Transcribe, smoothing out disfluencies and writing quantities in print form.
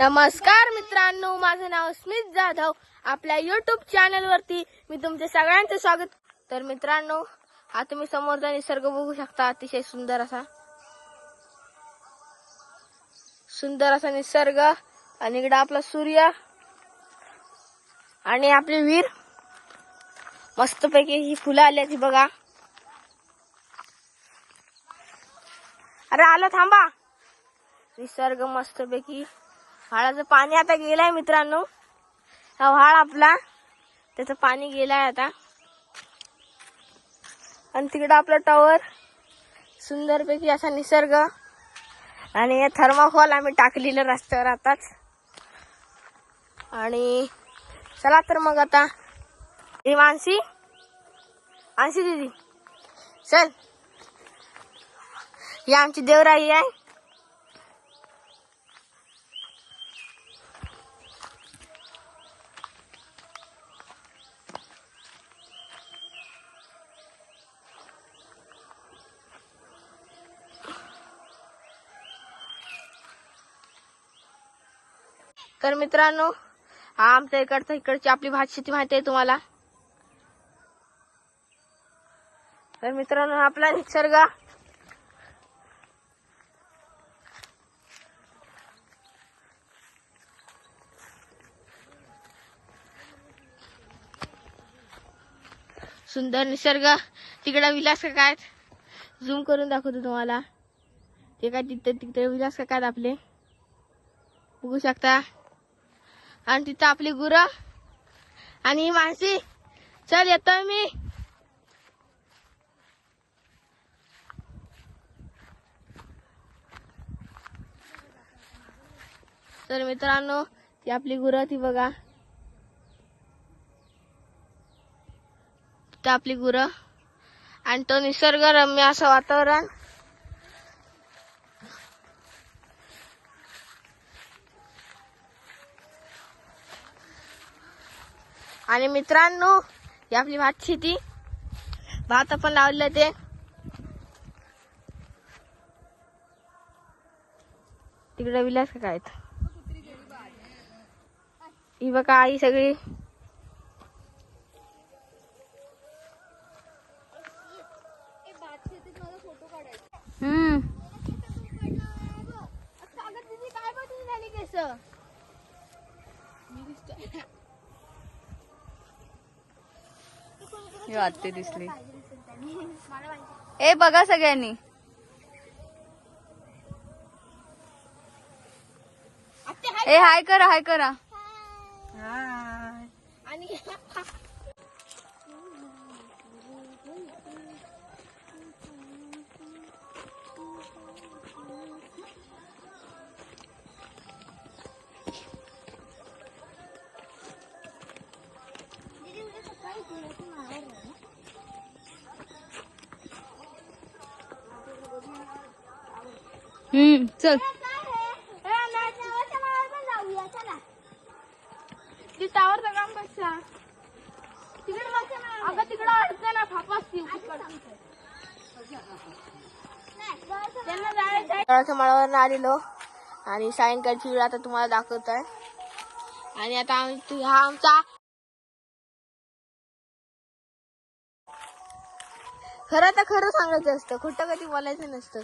नमस्कार मित्रांनो, माझं नाव स्मित जाधव. आपल्या YouTube चॅनल वरती मी तुमचे सगळ्यांचे स्वागत. तर मित्रांनो, हा तुम्ही समोरचा निसर्ग बघू शकता. अतिशय सुंदर असा निसर्ग. आणि इकडे आपला सूर्य आणि आपले वीर. मस्तपैकी ही फुलं आल्याची बघा. अरे आलं, थांबा. निसर्ग मस्तपैकी. व्हाळाचं पाणी आता गेलाय मित्रांनो. हा व्हाळ आपला, त्याचं पाणी गेलाय आता. आणि तिकडं आपला टॉवर. सुंदरपैकी असा निसर्ग. आणि हे थर्माकोल आम्ही टाकलेलं रस्त्यावर आताच. आणि चला तर मग आता ही मानसी दीदी चल. ही आमची देवराई आहे. तर मित्रांनो, हा आमच्या इकडची आपली भात शेती माहिती आहे तुम्हाला. तर मित्रांनो, आपला निसर्ग. सुंदर निसर्ग. तिकडे विलास काका आहेत, झूम करून दाखवतो तुम्हाला. ते काय तिकडे विलास काका आहेत आपले, बघू शकता. आणि तिथं आपली गुरं आणि मानसी. चल येतोय मी. तर मित्रांनो, ती आपली गुरं, ती बघा. तिथं आपली गुरं आणि तो निसर्ग रम्य असं वातावरण. आणि मित्रांनो, ही आपली भात शेती. भात आपण लावलेलं ते. तिकडे विलास काका आहेत. ही बघा आई सगळी. आत्ते दिसली. ए बघा सगळ्यांनी. ए हाय करा, हाय करा. आणि चल. ती टावरचं काम कशा तिकडे. अगं तिकडं अडचण ना, फापासती त्यांना माळावर आलेलो. आणि सायंकाळची वेळ आता तुम्हाला दाखवत आहे. आणि आता हा आमचा खरं सांगायचं असतं, खोटं कधी बोलायचं नसतं.